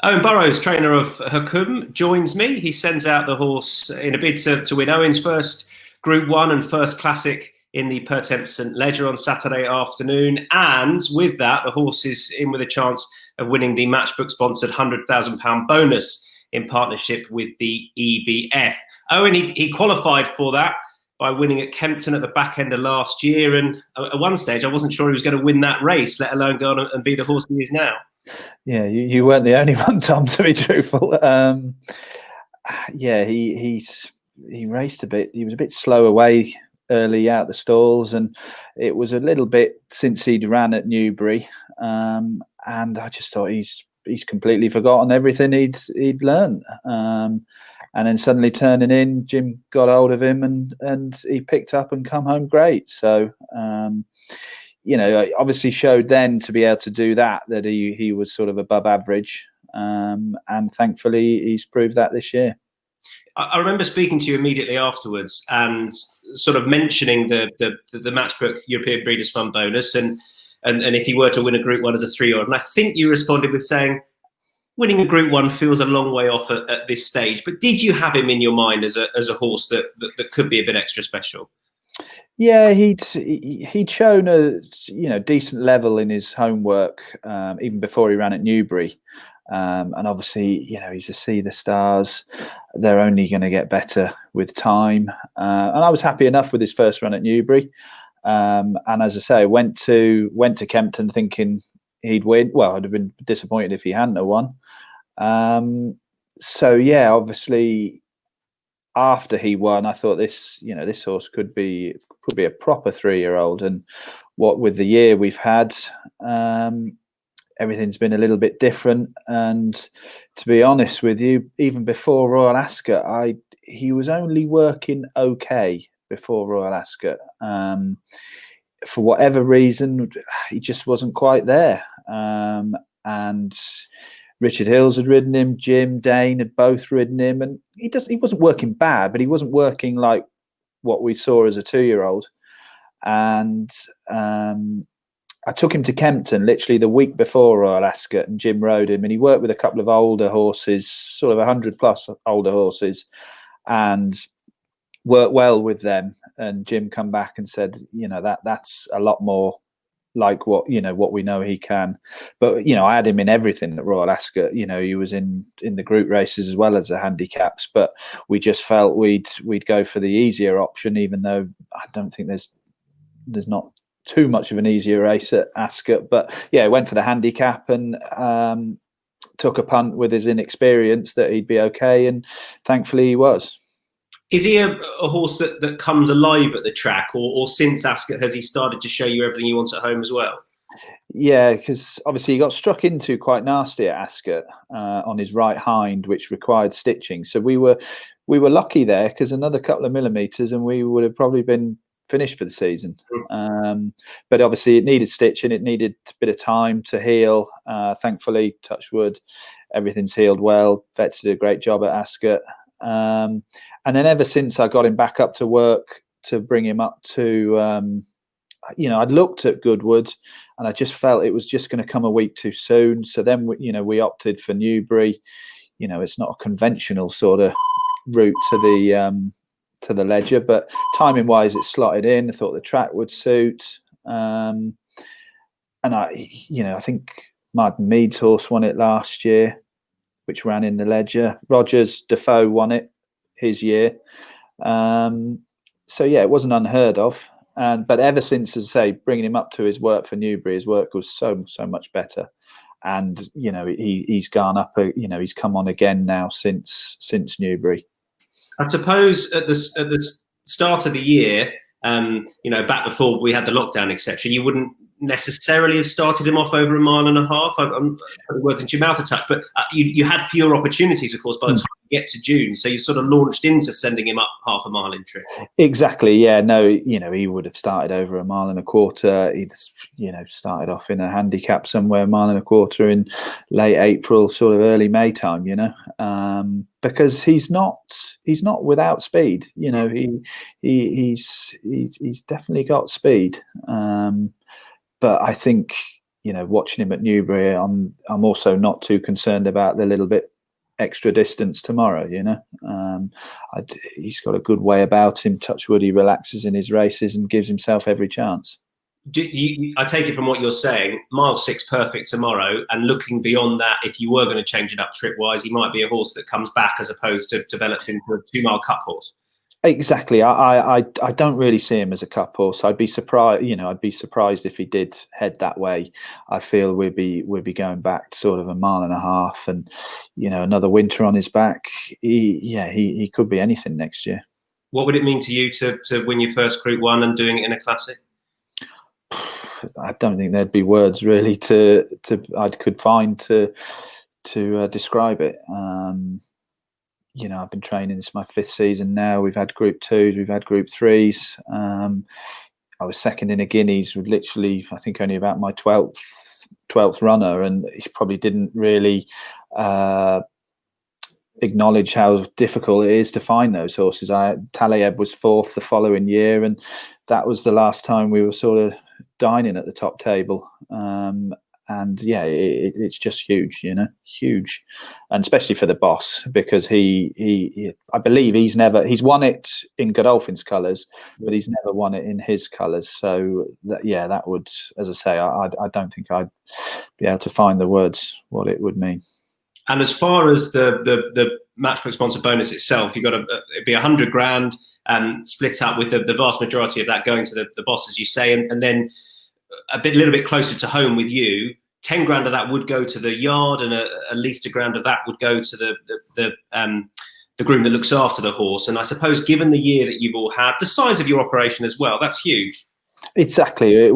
Owen Burrows, trainer of Hukum, joins me. He sends out the horse in a bid to win Owen's first Group 1 and first Classic in the Pertemps St Ledger on Saturday afternoon. And with that, the horse is in with a chance of winning the Matchbook-sponsored £100,000 bonus in partnership with the EBF. Owen, he qualified for that by winning at Kempton at the back end of last year. And at one stage, I wasn't sure he was going to win that race, let alone go on and be the horse he is now. Yeah, you weren't the only one, Tom, to be truthful. Yeah, he raced a bit. He was a bit slow away early out the stalls, and it was a little bit since he'd ran at Newbury. And I just thought he's completely forgotten everything he'd learned. And then suddenly turning in, Jim got hold of him, and he picked up and come home great. So. Obviously showed then to be able to do that he was sort of above average, and thankfully he's proved that this year. I remember speaking to you immediately afterwards and sort of mentioning the Matchbook European Breeders' Fund bonus, and if he were to win a Group 1 as a 3-year-old, and I think you responded with saying winning a Group 1 feels a long way off at this stage. But did you have him in your mind as a horse that could be a bit extra special? Yeah, he'd shown a decent level in his homework even before he ran at Newbury, and obviously he's a See the Stars. They're only going to get better with time, and I was happy enough with his first run at Newbury. And as I say, went to Kempton thinking he'd win. Well, I'd have been disappointed if he hadn't have won. So yeah, obviously after he won, I thought this horse could be a proper 3-year-old, and what with the year we've had, everything's been a little bit different. And to be honest with you, even before Royal Ascot, he was only working okay before Royal Ascot. For whatever reason, he just wasn't quite there. And Richard Hills had ridden him, Jim, Dane had both ridden him, and he wasn't working bad, but he wasn't working like what we saw as a 2-year-old. And I took him to Kempton literally the week before Royal Ascot, and Jim rode him, and he worked with a couple of older horses, sort of 100+ older horses, and worked well with them. And Jim come back and said, that's a lot more like what we know he can. But I had him in everything at Royal Ascot. He was in the group races as well as the handicaps, but we just felt we'd go for the easier option, even though I don't think there's not too much of an easier race at Ascot. But yeah, went for the handicap and took a punt with his inexperience that he'd be okay, and thankfully he was. Is he a horse that comes alive at the track, or since Ascot has he started to show you everything you want at home as well? Yeah, because obviously he got struck into quite nasty at Ascot on his right hind, which required stitching. So we were lucky there, because another couple of millimetres and we would have probably been finished for the season. But obviously it needed stitching, it needed a bit of time to heal. Thankfully, touch wood, everything's healed well. Vets did a great job at Ascot. And then ever since I got him back up to work to bring him up to, I'd looked at Goodwood and I just felt it was just going to come a week too soon. So then, we opted for Newbury. It's not a conventional sort of route to the Ledger, but timing wise, it slotted in. I thought the track would suit. And I think Martin Mead's horse won it last year, which ran in the Ledger. Rogers Defoe won it his year. So yeah, it wasn't unheard of. But ever since, as I say, bringing him up to his work for Newbury, his work was so much better. And he's gone up. He's come on again now since Newbury. I suppose at the start of the year, back before we had the lockdown, etc., you wouldn't necessarily have started him off over 1.5 miles. I'm putting words into your mouth a touch, but you had fewer opportunities, of course, by the time you get to June. So you sort of launched into sending him up 0.5 mile in trip. Exactly. Yeah. No. He would have started over 1.25 miles. He'd started off in a handicap somewhere 1.25 miles in late April, sort of early May time. Because he's not without speed. He's definitely got speed. But I think watching him at Newbury, I'm also not too concerned about the little bit extra distance tomorrow. He's got a good way about him. Touchwood, he relaxes in his races and gives himself every chance. I take it from what you're saying, mile 6 perfect tomorrow, and looking beyond that, if you were going to change it up trip-wise, he might be a horse that comes back as opposed to develops into a 2-mile cup horse. Exactly. I don't really see him as a cup horse. I'd be surprised. I'd be surprised if he did head that way. I feel we'd be going back sort of 1.5 miles, and another winter on his back. He could be anything next year. What would it mean to you to win your first Group 1 and doing it in a classic? I don't think there'd be words really I could find to describe it. I've been training. This is my 5th season now. We've had Group 2s, we've had Group 3s. I was second in a Guineas, with literally, I think, only about my 12th runner, and he probably didn't really acknowledge how difficult it is to find those horses. Taleb was 4th the following year, and that was the last time we were sort of dining at the top table. It's just huge, huge, and especially for the boss, because he I believe he's won it in Godolphin's colours, but he's never won it in his colours. So that would, as I say, I don't think I'd be able to find the words what it would mean. And as far as the Matchbook sponsor bonus itself, you've got it'd be 100 grand and split up with the vast majority of that going to the boss, as you say, and then a little bit closer to home with you, 10 grand of that would go to the yard, and at least £1 grand of that would go to the groom that looks after the horse. And I suppose, given the year that you've all had, the size of your operation as well, that's huge. Exactly.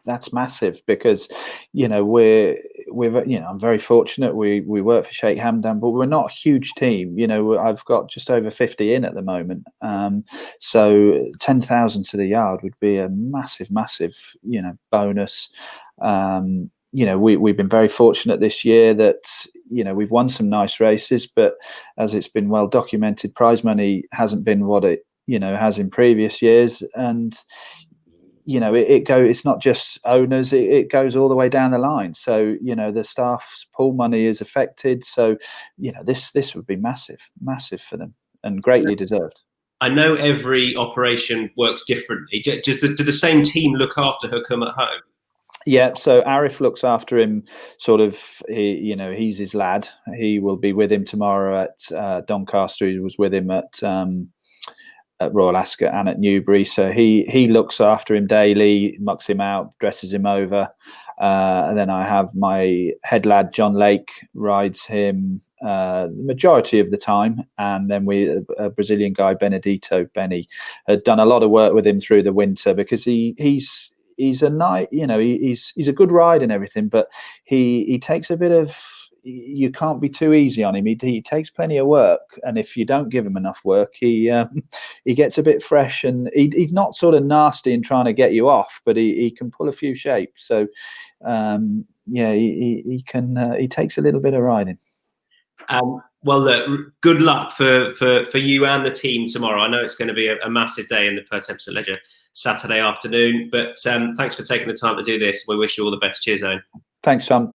That's massive, because I'm very fortunate. We work for Sheikh Hamdan, but we're not a huge team. I've got just over 50 in at the moment. So 10,000 to the yard would be a massive bonus. We've been very fortunate this year that we've won some nice races, but as it's been well documented, prize money hasn't been what it has in previous years. And it's not just owners, it goes all the way down the line. So the staff's pool money is affected. So this would be massive for them, and greatly deserved. I know every operation works differently. Do the same team look after Hukum at home? Yeah, so Arif looks after him, sort of. He's his lad. He will be with him tomorrow at Doncaster. He was with him at Royal Ascot and at Newbury. So he looks after him daily, mucks him out, dresses him over. And then I have my head lad, John Lake, rides him the majority of the time. And then a Brazilian guy, Benny, had done a lot of work with him through the winter, because he's a good ride and everything, but he takes a bit of, you can't be too easy on him. He takes plenty of work, and if you don't give him enough work, he gets a bit fresh, and he's not sort of nasty and trying to get you off, but he can pull a few shapes. So he takes a little bit of riding. Well, look, good luck for you and the team tomorrow. I know it's going to be a massive day in the Pertemps Leisure Saturday afternoon, but thanks for taking the time to do this. We wish you all the best. Cheers, Owen. Thanks, Sam.